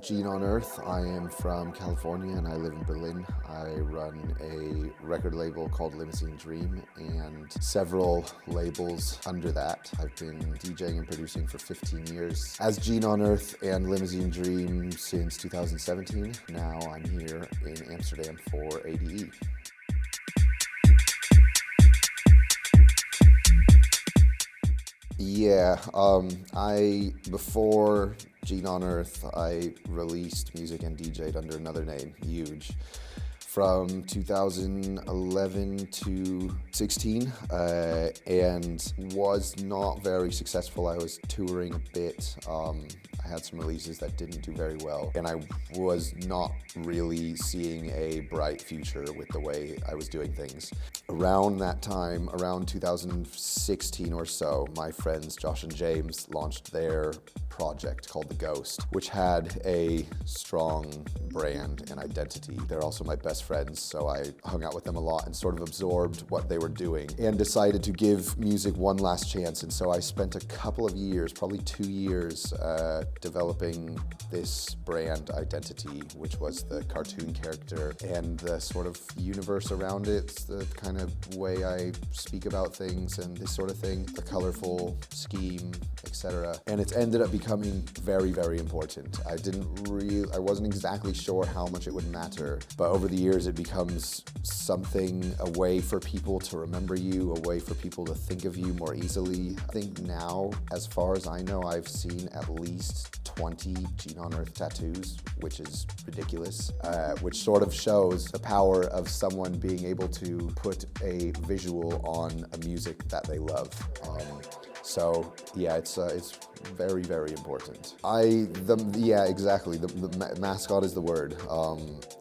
Gene on Earth. I am from California and I live in Berlin. I run a record label called Dreamy and several labels under that. I've been DJing and producing for 15 years as Gene on Earth and Limousine Dream since 2017. Now I'm here in Amsterdam for ADE. Yeah, before Gene on Earth, I released music and DJ'd under another name, Huge, from 2011 to 16, and was not very successful. I was touring a bit. I had some releases that didn't do very well, and I was not really seeing a bright future with the way I was doing things. Around that time, around 2016 or so, my friends Josh and James launched their project called The Ghost, which had a strong brand and identity. They're also my best friends, so I hung out with them a lot and sort of absorbed what they were doing and decided to give music one last chance. And so I spent a couple of years, probably 2 years, developing this brand identity, which was the cartoon character and the sort of universe around it, the kind of way I speak about things and this sort of thing, the colorful scheme, etc. And it's ended up becoming very, very important. I wasn't exactly sure how much it would matter, but over the years it becomes something, a way for people to remember you, a way for people to think of you more easily. I think now, as far as I know, I've seen at least 20 Gene on Earth tattoos, which is ridiculous, which sort of shows the power of someone being able to put a visual on a music that they love. So yeah, it's very, very important. Yeah, exactly. The mascot is the word.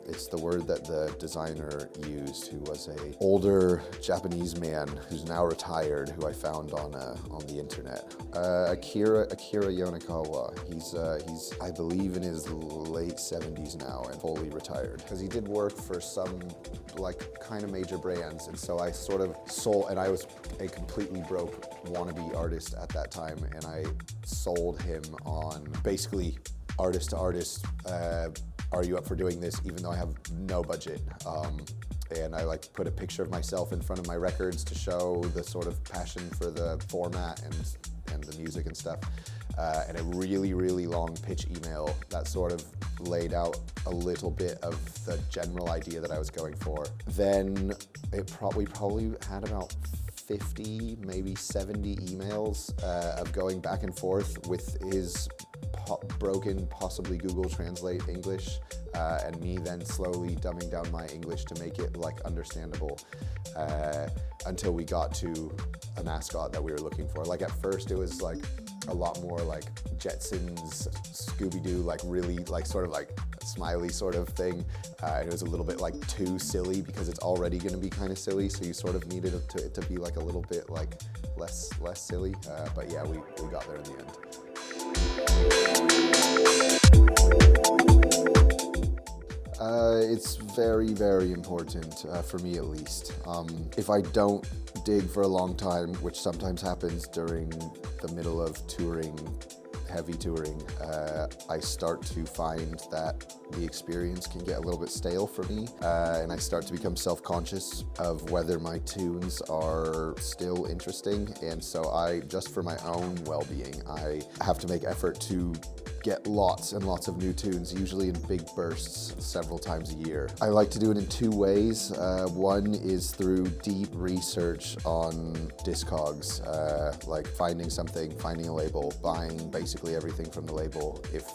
It's the word that the designer used, who was an older Japanese man who's now retired, who I found on the internet. Akira Yonekawa. He's I believe in his late 70s now and fully retired, because he did work for some like kind of major brands, and so I sort of sold, and I was a completely broke wannabe artist at that time, and I sold him on basically artist to artist, are you up for doing this, even though I have no budget? And I like put a picture of myself in front of my records to show the sort of passion for the format and the music and stuff, and a really, really long pitch email that sort of laid out a little bit of the general idea that I was going for. Then we probably had about 50, maybe 70 emails of going back and forth with his broken, possibly Google Translate English, and me then slowly dumbing down my English to make it like understandable, until we got to a mascot that we were looking for. Like at first it was like a lot more like Jetsons, Scooby-Doo, like really like sort of like smiley sort of thing. It was a little bit like too silly because it's already going to be kind of silly, so you sort of needed it to be like a little bit like less silly. But yeah, we got there in the end. It's very, very important, for me at least. If I don't dig for a long time, which sometimes happens during the middle of touring, heavy touring, I start to find that the experience can get a little bit stale for me, and I start to become self-conscious of whether my tunes are still interesting, and so just for my own well-being, I have to make effort to get lots and lots of new tunes, usually in big bursts several times a year. I like to do it in two ways. One is through deep research on Discogs, like finding something, finding a label, buying basically everything from the label if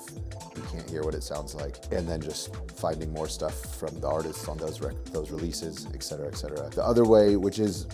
you can't hear what it sounds like, and then just finding more stuff from the artists on those releases, etc., etc. The other way, which is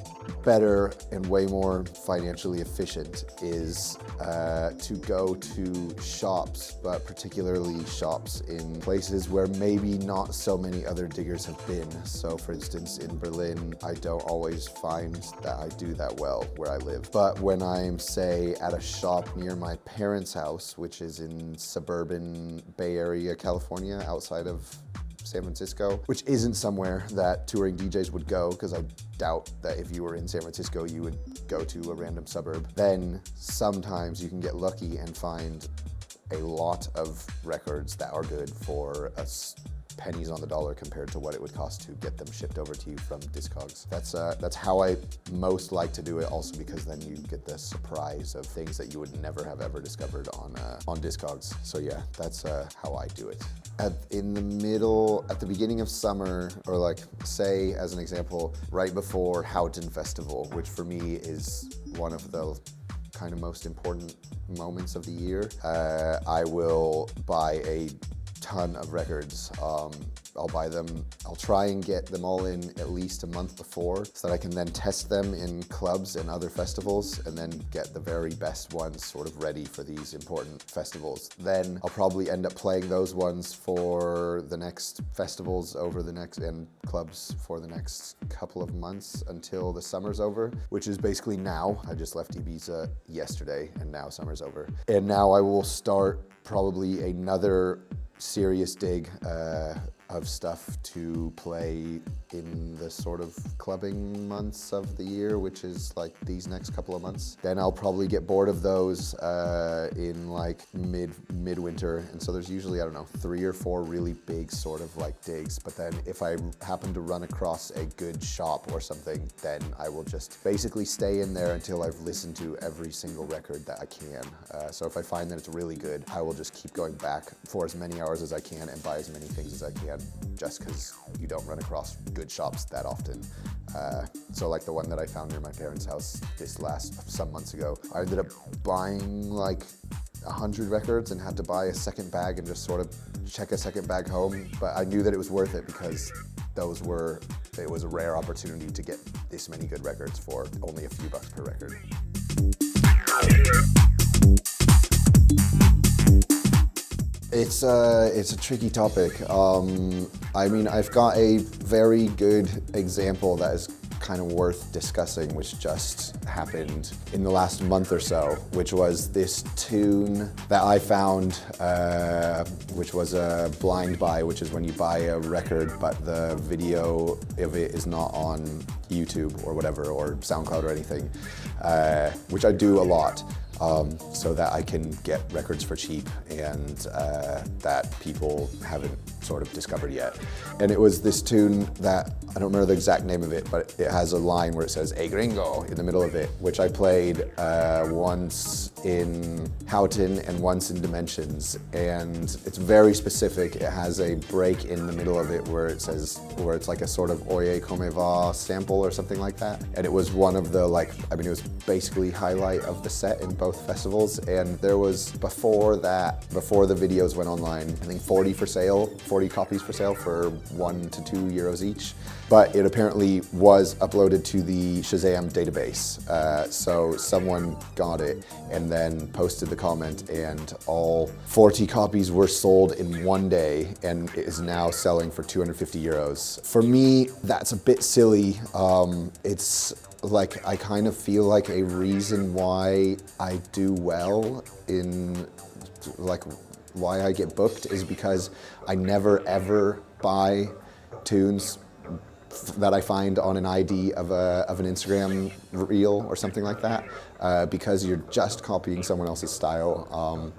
better and way more financially efficient, is to go to shops, but particularly shops in places where maybe not so many other diggers have been. So for instance, in Berlin, I don't always find that I do that well where I live. But when I'm, say, at a shop near my parents' house, which is in suburban Bay Area, California, outside of San Francisco, which isn't somewhere that touring DJs would go, because I doubt that if you were in San Francisco, you would go to a random suburb. Then sometimes you can get lucky and find a lot of records that are good for pennies on the dollar compared to what it would cost to get them shipped over to you from Discogs. That's how I most like to do it, also because then you get the surprise of things that you would never have ever discovered on Discogs. So yeah, that's how I do it. At the beginning of summer, or like say as an example, right before Houghton Festival, which for me is one of the kind of most important moments of the year, I will buy a ton of records. I'll try and get them all in at least a month before so that I can then test them in clubs and other festivals and then get the very best ones sort of ready for these important festivals. Then I'll probably end up playing those ones for the next festivals and clubs for the next couple of months until the summer's over, which is basically now. I just left Ibiza yesterday and now summer's over. And now I will start probably another serious dig of stuff to play in the sort of clubbing months of the year, which is like these next couple of months. Then I'll probably get bored of those in like midwinter, and so there's usually, I don't know, 3 or 4 really big sort of like digs. But then if I happen to run across a good shop or something, then I will just basically stay in there until I've listened to every single record that I can. So if I find that it's really good, I will just keep going back for as many hours as I can and buy as many things as I can, just because you don't run across good shops that often. So like the one that I found near my parents' house some months ago, I ended up buying like 100 records and had to buy a second bag and just sort of check a second bag home. But I knew that it was worth it because it was a rare opportunity to get this many good records for only a few bucks per record. It's a tricky topic. I mean, I've got a very good example that is kind of worth discussing, which just happened in the last month or so, which was this tune that I found, which was a blind buy, which is when you buy a record, but the video of it is not on YouTube or whatever, or SoundCloud or anything, which I do a lot. So that I can get records for cheap and that people haven't sort of discovered yet. And it was this tune that, I don't remember the exact name of it, but it has a line where it says, "Hey gringo," in the middle of it, which I played once in Houghton and once in Dimensions. And it's very specific. It has a break in the middle of it where it's like a sort of Oye Come Va sample or something like that. And it was one of the it was basically highlight of the set in both festivals. And there was, before the videos went online, I think 40 copies for sale for €1 to €2 each. But it apparently was uploaded to the Shazam database. So someone got it and then posted the comment, and all 40 copies were sold in one day, and it is now selling for €250. For me, that's a bit silly. It's like, I kind of feel like a reason why I do well in, like, why I get booked is because I never ever buy tunes that I find on an ID of an Instagram reel or something like that, because you're just copying someone else's style.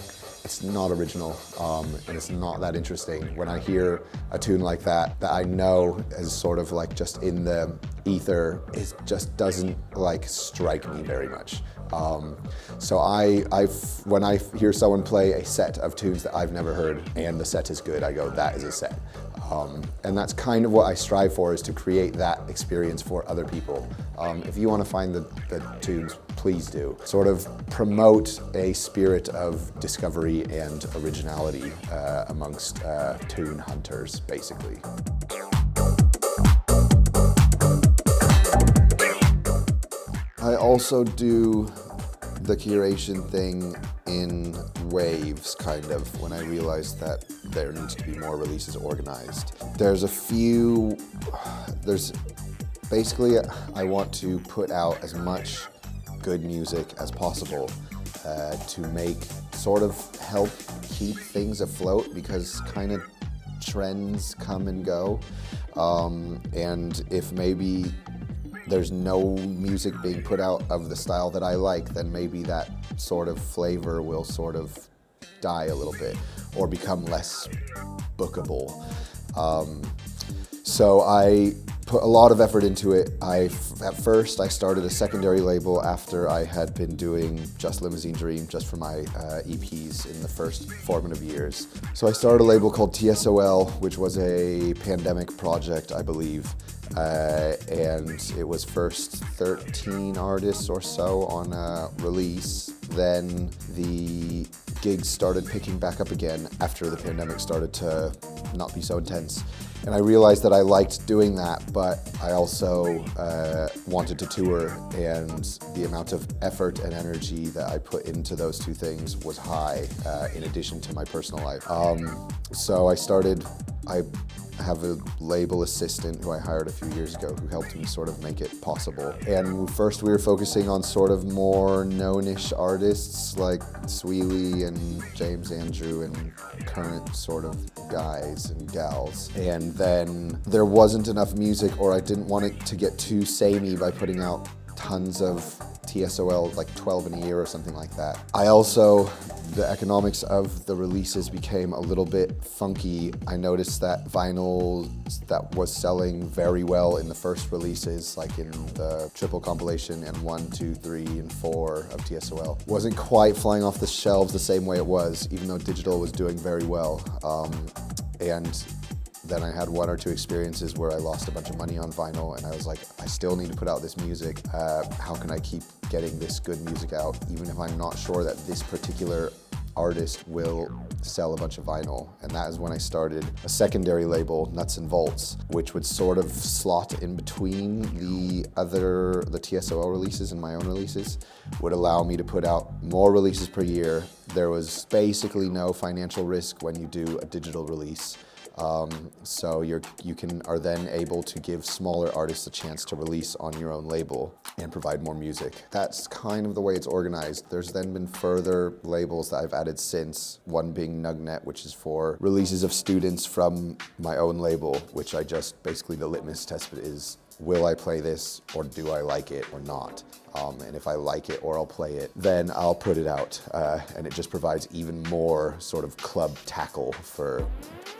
It's not original, and it's not that interesting. When I hear a tune like that I know is sort of like just in the ether, it just doesn't like strike me very much. So when I hear someone play a set of tunes that I've never heard and the set is good, I go, that is a set. And that's kind of what I strive for, is to create that experience for other people. If you want to find the tunes, please do. Sort of promote a spirit of discovery and originality amongst tune hunters, basically. I also do the curation thing in waves, kind of, when I realize that there needs to be more releases organized. Basically, I want to put out as much good music as possible to sort of help keep things afloat, because kind of trends come and go. And if maybe there's no music being put out of the style that I like, then maybe that sort of flavor will sort of die a little bit or become less bookable. So I put a lot of effort into it. At first, I started a secondary label after I had been doing just Limousine Dream, just for my EPs in the first formative years. So I started a label called TSOL, which was a pandemic project, I believe. And it was first 13 artists or so on release. Then the gigs started picking back up again after the pandemic started to not be so intense. And I realized that I liked doing that, but I also wanted to tour, and the amount of effort and energy that I put into those two things was high, in addition to my personal life. So I have a label assistant who I hired a few years ago who helped me sort of make it possible. And first we were focusing on sort of more known-ish artists like Sweely and James Andrew and current sort of guys and gals. And then there wasn't enough music, or I didn't want it to get too samey by putting out tons of TSOL, like 12 in a year or something like that. The economics of the releases became a little bit funky. I noticed that vinyl that was selling very well in the first releases, like in the triple compilation and 1, 2, 3, and 4 of TSOL, wasn't quite flying off the shelves the same way it was, even though digital was doing very well. And then I had 1 or 2 experiences where I lost a bunch of money on vinyl, and I was like, I still need to put out this music. How can I keep getting this good music out, even if I'm not sure that this particular artist will sell a bunch of vinyl? And that is when I started a secondary label, Nuts and Bolts, which would sort of slot in between the TSOL releases and my own releases, would allow me to put out more releases per year. There was basically no financial risk when you do a digital release. So you are then able to give smaller artists a chance to release on your own label and provide more music. That's kind of the way it's organized. There's then been further labels that I've added since, one being Nugnet, which is for releases of students from my own label, which basically the litmus test is, will I play this, or do I like it or not? And if I like it or I'll play it, then I'll put it out. And it just provides even more sort of club tackle for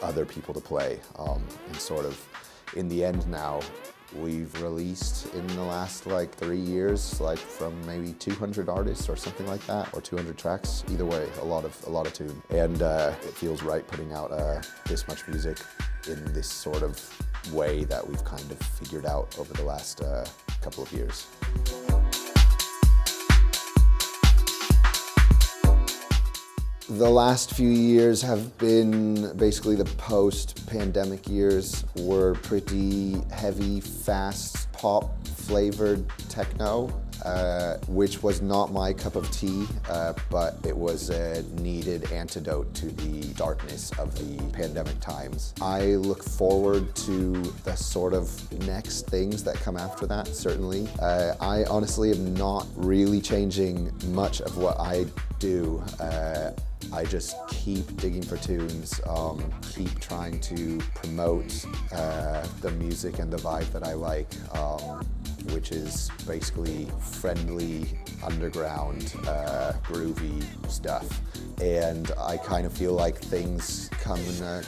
other people to play. And sort of in the end now, we've released in the last 3 years, from maybe 200 artists or something like that, or 200 tracks. Either way, a lot of tune. And it feels right putting out this much music in this sort of way that we've kind of figured out over the last couple of years. The last few years have been basically the post-pandemic years. Were pretty heavy, fast, pop-flavored techno, which was not my cup of tea, but it was a needed antidote to the darkness of the pandemic times. I look forward to the sort of next things that come after that, certainly. I honestly am not really changing much of what I do. I just keep digging for tunes, keep trying to promote the music and the vibe that I like, which is basically friendly, underground, groovy stuff. And I kind of feel like things come in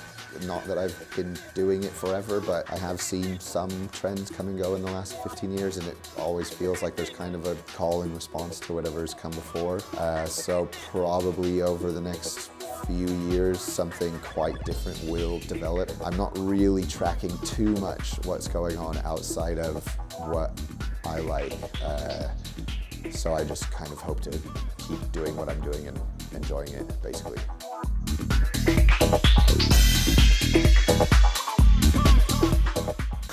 not that I've been doing it forever, but I have seen some trends come and go in the last 15 years, and it always feels like there's kind of a call and response to whatever's come before. So probably over the next few years, something quite different will develop. I'm not really tracking too much what's going on outside of what I like. So I just kind of hope to keep doing what I'm doing and enjoying it, basically.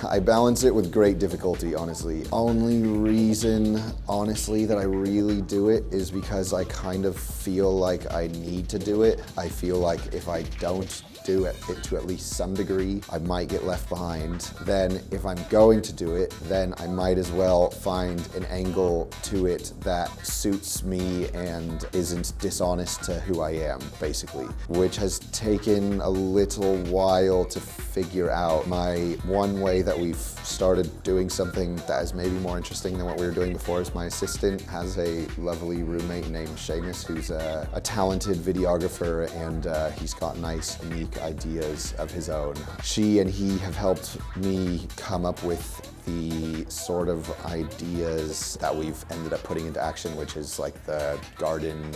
I balance it with great difficulty, honestly. Only reason, honestly, that I really do it is because I kind of feel like I need to do it. I feel like if I don't do it to at least some degree, I might get left behind. Then if I'm going to do it, then I might as well find an angle to it that suits me and isn't dishonest to who I am, basically, which has taken a little while to figure out. My one way that we've started doing something that is maybe more interesting than what we were doing before. Is my assistant has a lovely roommate named Seamus, who's a talented videographer, and he's got nice, unique ideas of his own. She and he have helped me come up with the sort of ideas that we've ended up putting into action, which is like the garden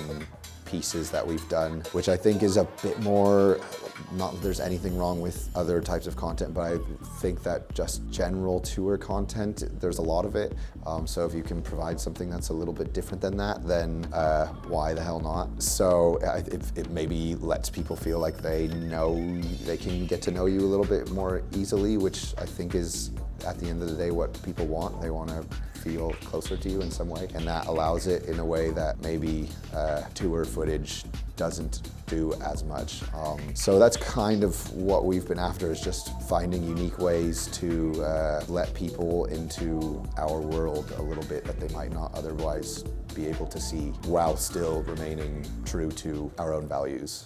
pieces that we've done, which I think is a bit more, not that there's anything wrong with other types of content, but I think that just general tour content, there's a lot of it. So if you can provide something that's a little bit different than that, then why the hell not? So it maybe lets people feel like they can get to know you a little bit more easily, which I think is, at the end of the day, what people want. They want to feel closer to you in some way, and that allows it in a way that maybe tour footage doesn't do as much. So that's kind of what we've been after, is just finding unique ways to let people into our world a little bit that they might not otherwise be able to see, while still remaining true to our own values.